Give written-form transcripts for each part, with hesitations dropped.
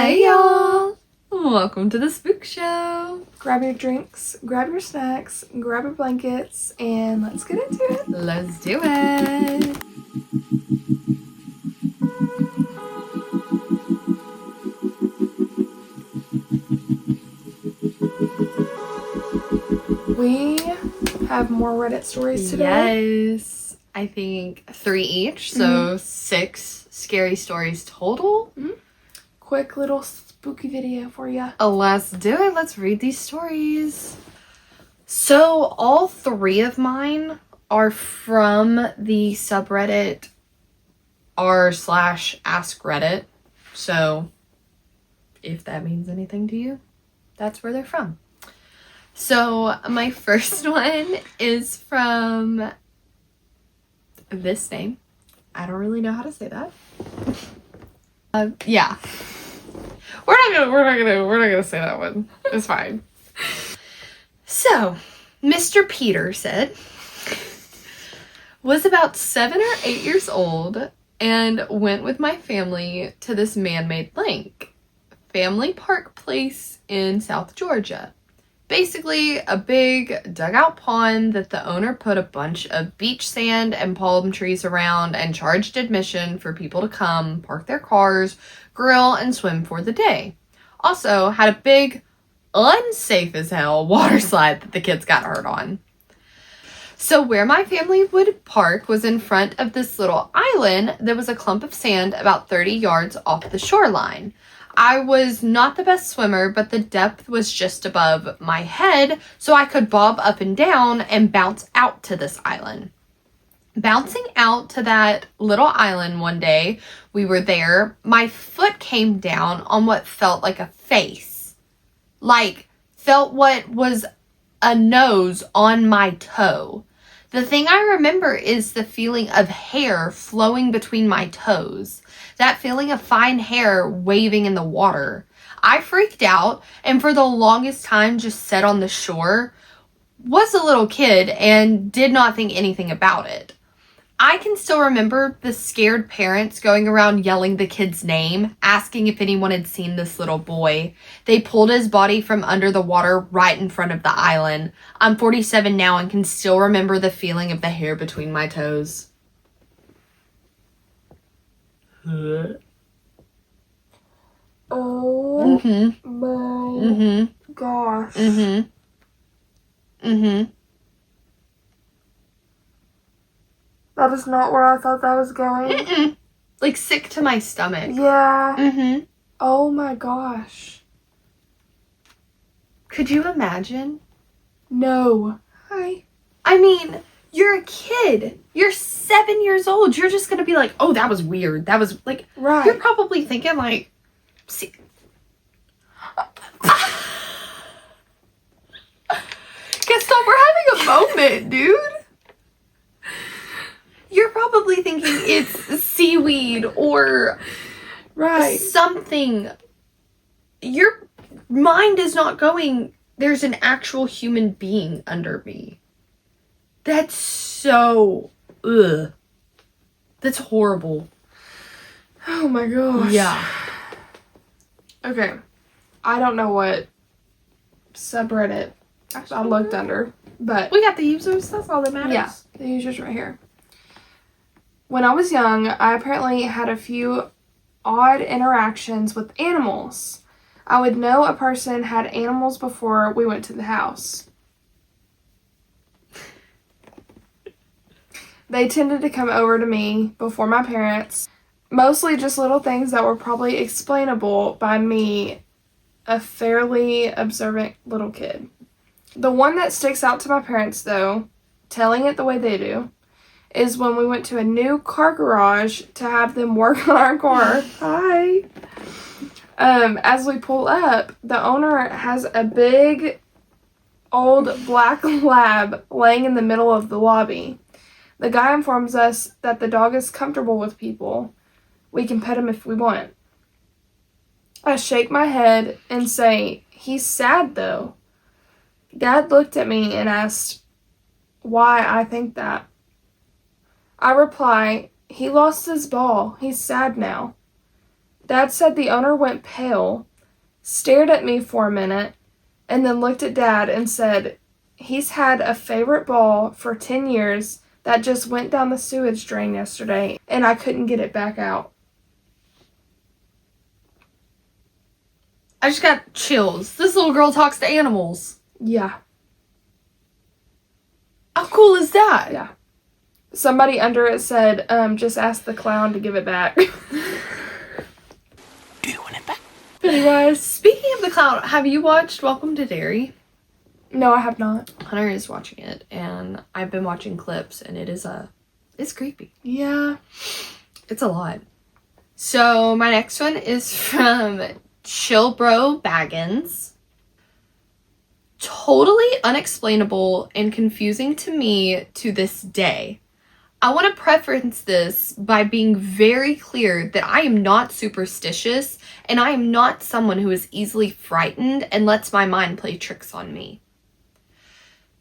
Hey y'all! Welcome to the Spook Show. Grab your drinks, grab your snacks, grab your blankets, and let's get into it. Let's do it. We have more Reddit stories today. Yes. I think 3 each, so 6 scary stories total. Quick little spooky video for you. Let's do it. Let's read these stories. So all 3 of mine are from the subreddit r/ask Reddit. So if that means anything to you, that's where they're from. So my first one is from this name. I don't really know how to say that. Yeah. We're not gonna say that one. It's fine. So, Mr. Peter said, was about 7 or 8 years old and went with my family to this man-made lake, Family Park Place in South Georgia. Basically, a big dugout pond that the owner put a bunch of beach sand and palm trees around and charged admission for people to come, park their cars, grill, and swim for the day. Also, had a big, unsafe as hell water slide that the kids got hurt on. So where my family would park was in front of this little island that was a clump of sand about 30 yards off the shoreline. I was not the best swimmer, but the depth was just above my head, so I could bob up and down and bounce out to this island. Bouncing out to that little island one day, we were there, my foot came down on what felt like a face. Felt what was a nose on my toe. The thing I remember is the feeling of hair flowing between my toes. That feeling of fine hair waving in the water. I freaked out and for the longest time just sat on the shore, was a little kid, and did not think anything about it. I can still remember the scared parents going around yelling the kid's name, asking if anyone had seen this little boy. They pulled his body from under the water right in front of the island. I'm 47 now and can still remember the feeling of the hair between my toes. Oh my gosh. That is not where I thought that was going. Like sick to my stomach. Yeah. Oh my gosh. Could you imagine? No. Hi. I mean, you're a kid. You're 7 years old. You're just going to be like, oh, that was weird. That was like, Right. You're probably thinking like, see. Gaston, we're having a moment, dude. You're probably thinking it's seaweed or something. Your mind is not going, there's an actual human being under me. That's so, that's horrible. Oh my gosh. Yeah. Okay. I don't know what subreddit I looked under, but We got the users, that's all that matters. yeah, the user's right here. When I was young, I apparently had a few odd interactions with animals. I would know a person had animals before we went to the house. They tended to come over to me before my parents. Mostly just little things that were probably explainable by me, a fairly observant little kid. The one that sticks out to my parents, though, telling it the way they do, is when we went to a new car garage to have them work on our car. Hi. As we pull up, the owner has a big old black lab laying in the middle of the lobby. The guy informs us that the dog is comfortable with people. We can pet him if we want. I shake my head and say, he's sad though. Dad looked at me and asked why I think that. I reply, he lost his ball. He's sad now. Dad said the owner went pale, stared at me for a minute, and then looked at Dad and said, he's had a favorite ball for 10 years that just went down the sewage drain yesterday, and I couldn't get it back out. I just got chills. This little girl talks to animals. Yeah. How cool is that? Yeah. Somebody under it said, just ask the clown to give it back. Do you want it back? Anyways, speaking of the clown, have you watched Welcome to Derry? No, I have not. Hunter is watching it, and I've been watching clips, and it's creepy. Yeah. It's a lot. So my next one is from Chillbro Baggins. Totally unexplainable and confusing to me to this day. I want to preference this by being very clear that I am not superstitious, and I am not someone who is easily frightened and lets my mind play tricks on me.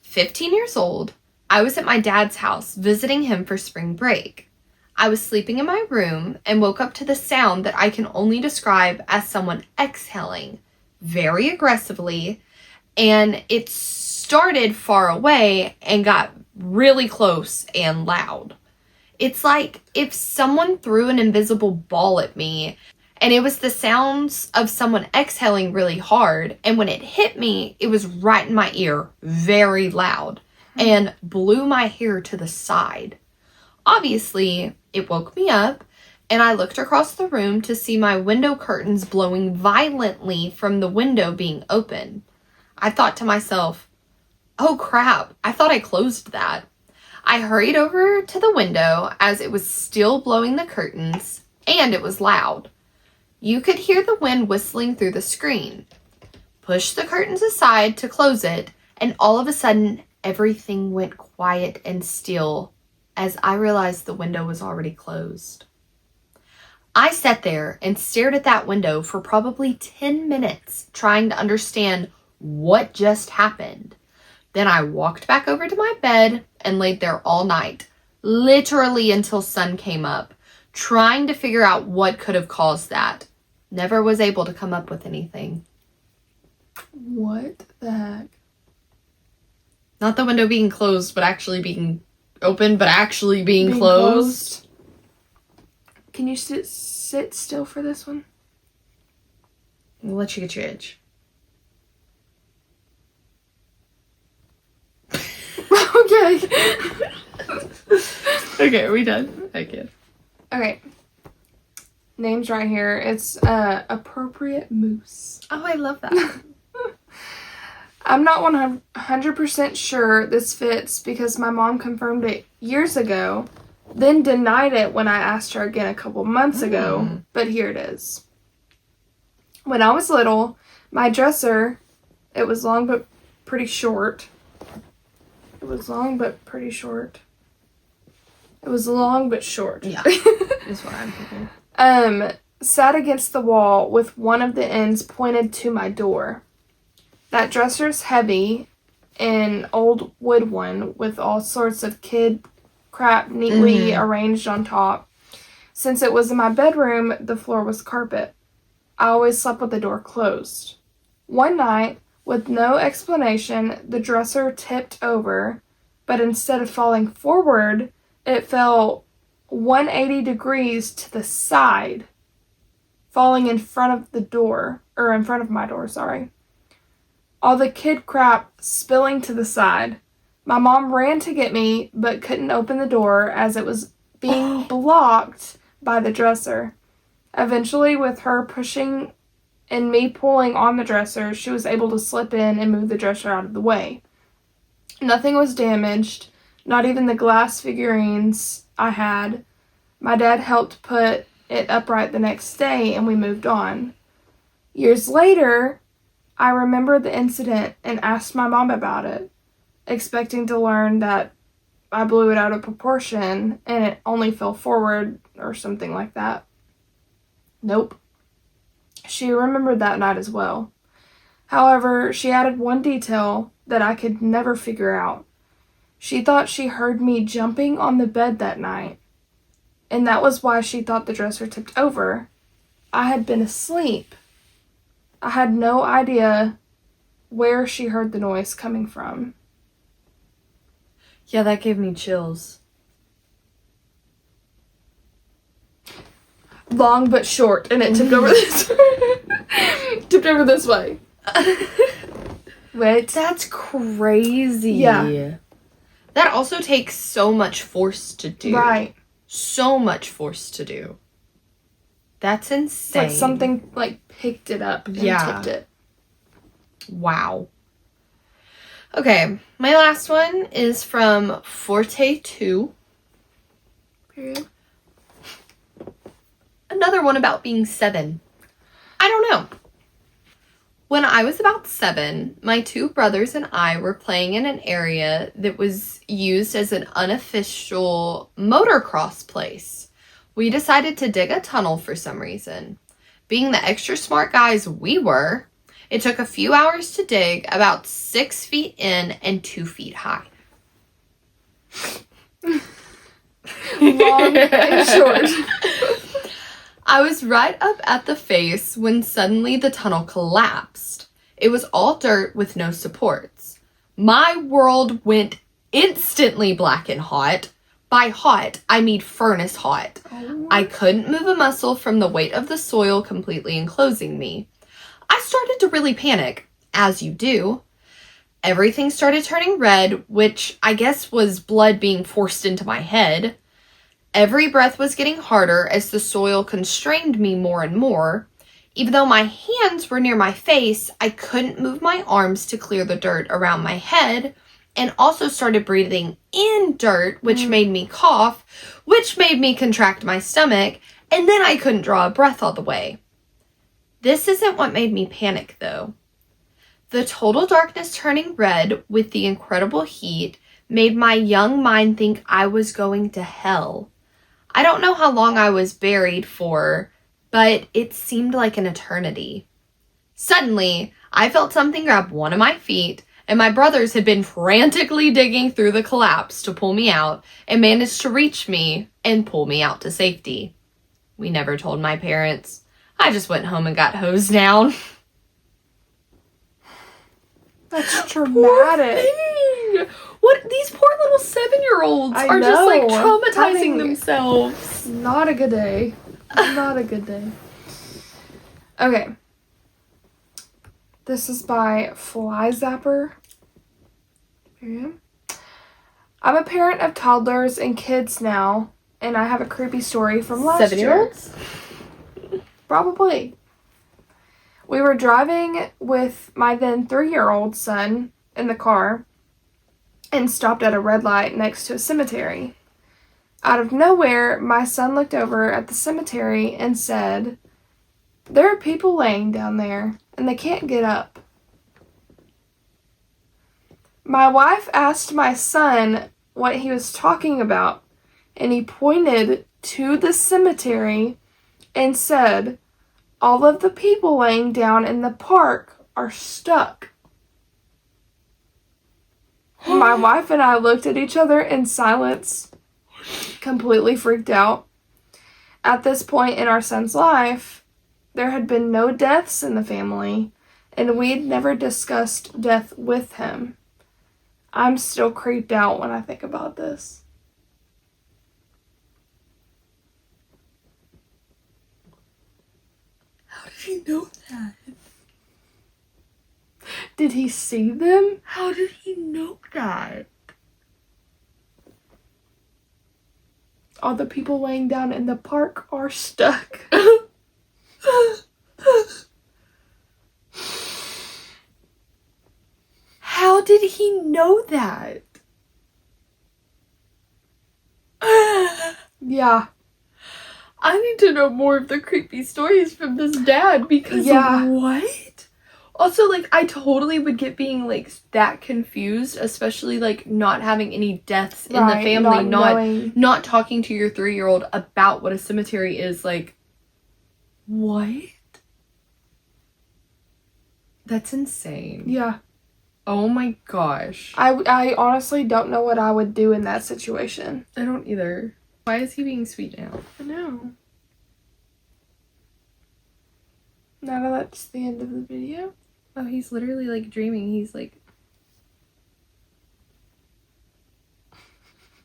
15 years old, I was at my dad's house visiting him for spring break. I was sleeping in my room and woke up to the sound that I can only describe as someone exhaling very aggressively, and it started far away and got really close and loud. It's like if someone threw an invisible ball at me, and it was the sounds of someone exhaling really hard, and when it hit me, it was right in my ear, very loud, and blew my hair to the side. Obviously, it woke me up, and I looked across the room to see my window curtains blowing violently from the window being open. I thought to myself, oh crap, I thought I closed that. I hurried over to the window as it was still blowing the curtains, and it was loud. You could hear the wind whistling through the screen. Pushed the curtains aside to close it, and all of a sudden, everything went quiet and still as I realized the window was already closed. I sat there and stared at that window for probably 10 minutes, trying to understand what just happened. Then I walked back over to my bed and laid there all night, literally until sun came up, trying to figure out what could have caused that. Never was able to come up with anything. What the heck? Not the window being closed, but actually being open, but actually being closed. Can you sit still for this one? We'll let you get your itch. Okay. Okay, are we done? Okay. Okay. Name's right here. It's Appropriate Moose. Oh, I love that. I'm not 100% sure this fits because my mom confirmed it years ago, then denied it when I asked her again a couple months ago, but here it is. When I was little, my dresser, it was long but pretty short. It was long but pretty short. It was long but short. Yeah, is what I'm thinking. Sat against the wall with one of the ends pointed to my door. That dresser's heavy, an old wood one with all sorts of kid crap neatly arranged on top. Since it was in my bedroom, the floor was carpet. I always slept with the door closed. One night, with no explanation, the dresser tipped over, but instead of falling forward, it fell 180 degrees to the side, falling in front of the door, or in front of my door, sorry. All the kid crap spilling to the side. My mom ran to get me, but couldn't open the door as it was being blocked by the dresser. Eventually, with her pushing and me pulling on the dresser, she was able to slip in and move the dresser out of the way. Nothing was damaged, not even the glass figurines I had. My dad helped put it upright the next day, and we moved on. Years later, I remembered the incident and asked my mom about it, expecting to learn that I blew it out of proportion and it only fell forward or something like that. Nope. She remembered that night as well. However, she added one detail that I could never figure out. She thought she heard me jumping on the bed that night, and that was why she thought the dresser tipped over. I had been asleep. I had no idea where she heard the noise coming from. Yeah, that gave me chills. Long but short, and it tipped over this tipped over this way. Wait. That's crazy. Yeah. That also takes so much force to do. Right. So much force to do. That's insane. Like something like picked it up and tipped it. Wow. Okay, my last one is from Forte 2. Period. Another one about being 7. I don't know. When I was about 7, my 2 brothers and I were playing in an area that was used as an unofficial motocross place. We decided to dig a tunnel for some reason. Being the extra smart guys we were, it took a few hours to dig, about 6 feet in and 2 feet high. Long and short. I was right up at the face when suddenly the tunnel collapsed. It was all dirt with no supports. My world went instantly black and hot. By hot, I mean furnace hot. Oh. I couldn't move a muscle from the weight of the soil completely enclosing me. I started to really panic, as you do. Everything started turning red, which I guess was blood being forced into my head. Every breath was getting harder as the soil constrained me more and more. Even though my hands were near my face, I couldn't move my arms to clear the dirt around my head, and also started breathing in dirt, which made me cough, which made me contract my stomach, and then I couldn't draw a breath all the way. This isn't what made me panic, though. The total darkness turning red with the incredible heat made my young mind think I was going to hell. I don't know how long I was buried for, but it seemed like an eternity. Suddenly, I felt something grab one of my feet, and my brothers had been frantically digging through the collapse to pull me out and managed to reach me and pull me out to safety. We never told my parents. I just went home and got hosed down. That's traumatic. What? These poor little 7-year-olds I are just know. like traumatizing Having- themselves. Not a good day. Not a good day. Okay. This is by Fly Zapper. Period. I'm a parent of toddlers and kids now, and I have a creepy story from last year. 7-year-olds? Probably. We were driving with my then 3-year-old son in the car and stopped at a red light next to a cemetery. Out of nowhere, my son looked over at the cemetery and said, "There are people laying down there, and they can't get up." My wife asked my son what he was talking about, and he pointed to the cemetery and said, "All of the people laying down in the park are stuck." My wife and I looked at each other in silence, completely freaked out. At this point in our son's life, there had been no deaths in the family, and we'd never discussed death with him. I'm still creeped out when I think about this. How did he know that? Did he see them? How did he know that? All the people laying down in the park are stuck. How did he know that? Yeah. I need to know more of the creepy stories from this dad because what? Also, like, I totally would get being, like, that confused, especially, like, not having any deaths in the family, not talking to your 3-year-old about what a cemetery is, like, what? That's insane. Yeah. Oh my gosh. I honestly don't know what I would do in that situation. I don't either. Why is he being sweet now? I know. Now that's the end of the video. Oh, he's literally like dreaming. He's like.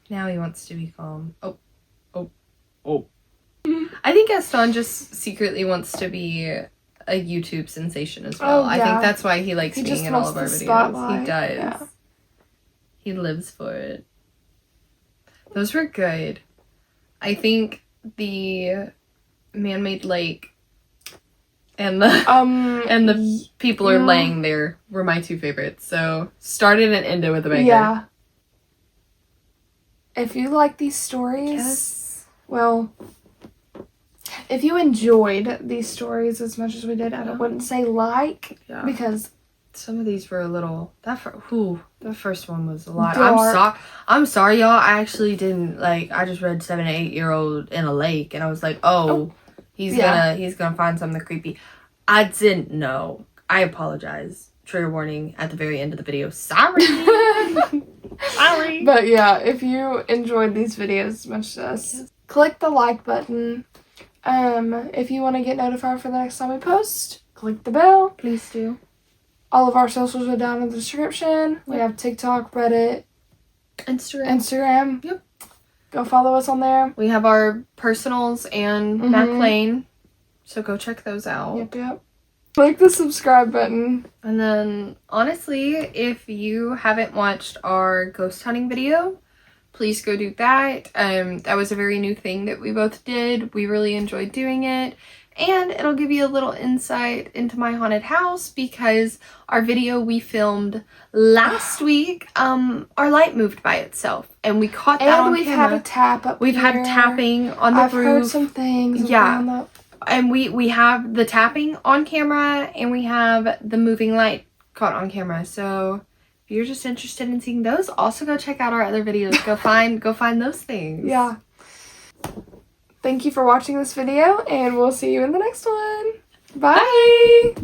Now he wants to be calm. Oh. I think Gaston just secretly wants to be a YouTube sensation as well. Oh, yeah. I think that's why he likes He being just in all wants of our the videos. spotlight. He does. Yeah. He lives for it. Those were good. I think the man-made lake and the people are laying there were my two favorites. So started and ended with a banger. Yeah. If you like these stories, Yes. well, if you enjoyed these stories as much as we did, I wouldn't say Yeah. because some of these were a little. The first one was a lot. Dark. I'm sorry, y'all. I actually didn't like. I just read 7 to 8 year old in a lake, and I was like, oh. He's gonna find something creepy. I didn't know. I apologize. Trigger warning at the very end of the video. Sorry. Sorry. But yeah, if you enjoyed these videos as much as us, click the like button. If you want to get notified for the next time we post, click the bell. Please do. All of our socials are down in the description. We have TikTok, Reddit, Instagram. Yep. Go follow us on there. We have our personals and Mac Lane. So go check those out. Yep. Click the subscribe button. And then, honestly, if you haven't watched our ghost hunting video, please go do that. That was a very new thing that we both did. We really enjoyed doing it. And it'll give you a little insight into my haunted house because our video we filmed last week, our light moved by itself. And we caught that on camera. And we've had a tap up We've had tapping on the roof. I've heard some things. Yeah. And we have the tapping on camera and we have the moving light caught on camera. So if you're just interested in seeing those, also go check out our other videos. Go find those things. Yeah. Thank you for watching this video and we'll see you in the next one. Bye.